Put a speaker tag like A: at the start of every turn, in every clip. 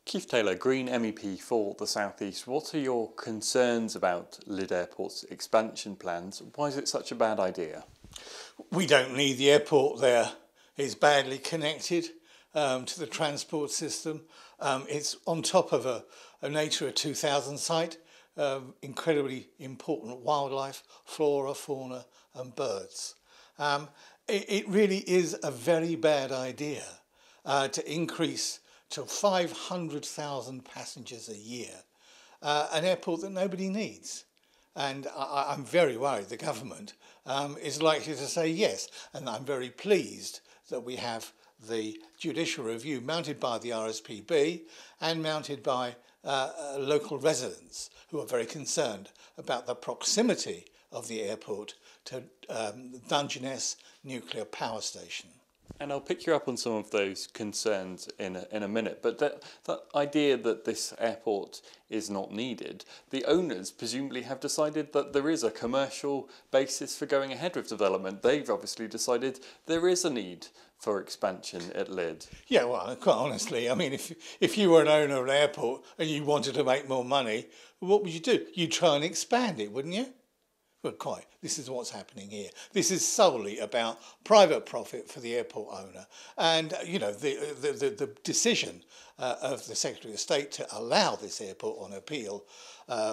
A: Keith Taylor, Green MEP for the South East. What are your concerns about Lydd Airport's expansion plans? Why is it such a bad idea?
B: We don't need the airport there. It's badly connected to the transport system. It's on top of a Natura 2000 site, incredibly important wildlife, flora, fauna and birds. It really is a very bad idea to increase to 500,000 passengers a year, an airport that nobody needs. And I'm very worried the government is likely to say yes. And I'm very pleased that we have the judicial review mounted by the RSPB and mounted by local residents who are very concerned about the proximity of the airport to Dungeness nuclear power station.
A: And I'll pick you up on some of those concerns in a minute, but that idea that this airport is not needed, the owners presumably have decided that there is a commercial basis for going ahead with development. They've obviously decided there is a need for expansion at Lydd.
B: Yeah, well, quite honestly, I mean, if you were an owner of an airport and you wanted to make more money, what would you do? You'd try and expand it, wouldn't you? Well, quite. This is what's happening here. This is solely about private profit for the airport owner. And, you know, the decision of the Secretary of State to allow this airport on appeal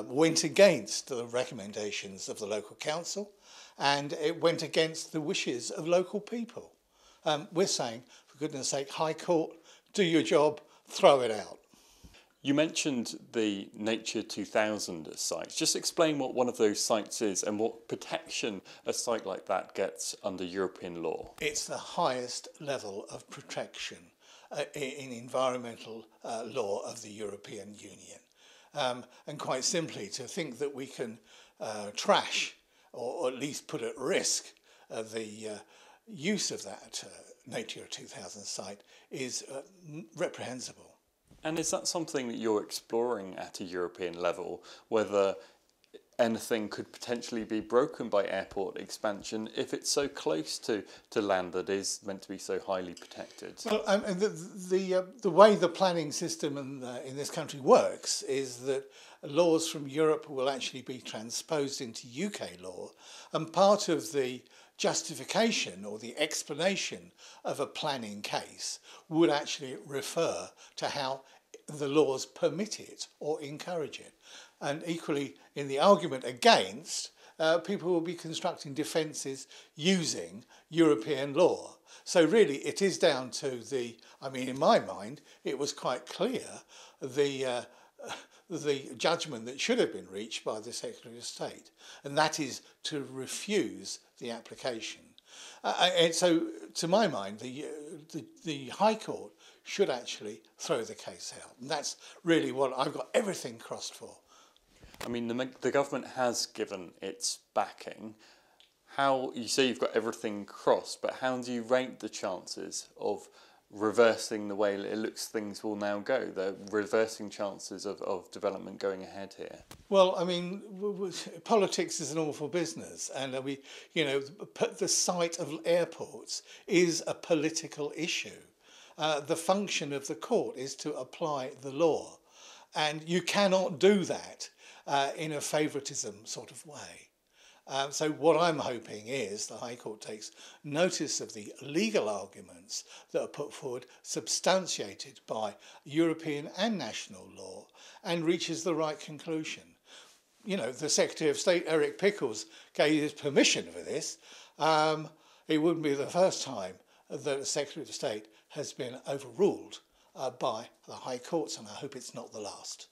B: went against the recommendations of the local council, and it went against the wishes of local people. We're saying, for goodness sake, High Court, do your job, throw it out.
A: You mentioned the Nature 2000 sites. Just explain what one of those sites is and what protection a site like that gets under European law.
B: It's the highest level of protection in environmental law of the European Union. And quite simply, to think that we can trash or at least put at risk the use of that Nature 2000 site is reprehensible.
A: And is that something that you're exploring at a European level, whether anything could potentially be broken by airport expansion if it's so close to land that is meant to be so highly protected?
B: Well, the way the planning system in this country works is that laws from Europe will actually be transposed into UK law, and part of the justification or the explanation of a planning case would actually refer to how the laws permit it or encourage it. And equally, in the argument against, people will be constructing defences using European law. So really it is down to in my mind, it was quite clear the judgment that should have been reached by the Secretary of State, and that is to refuse the application. And so, to my mind, the High Court should actually throw the case out, and that's really what I've got everything crossed for.
A: I mean, the government has given its backing. How, you say you've got everything crossed, but how do you rate the chances of reversing the way it looks things will now go, the reversing chances of development going ahead here? Well,
B: I mean, politics is an awful business, and the sight of airports is a political issue. The function of the court is to apply the law, and you cannot do that in a favouritism sort of way. So what I'm hoping is the High Court takes notice of the legal arguments that are put forward, substantiated by European and national law, and reaches the right conclusion. You know, the Secretary of State, Eric Pickles, gave his permission for this. It wouldn't be the first time that a Secretary of State has been overruled by the High Courts, and I hope it's not the last.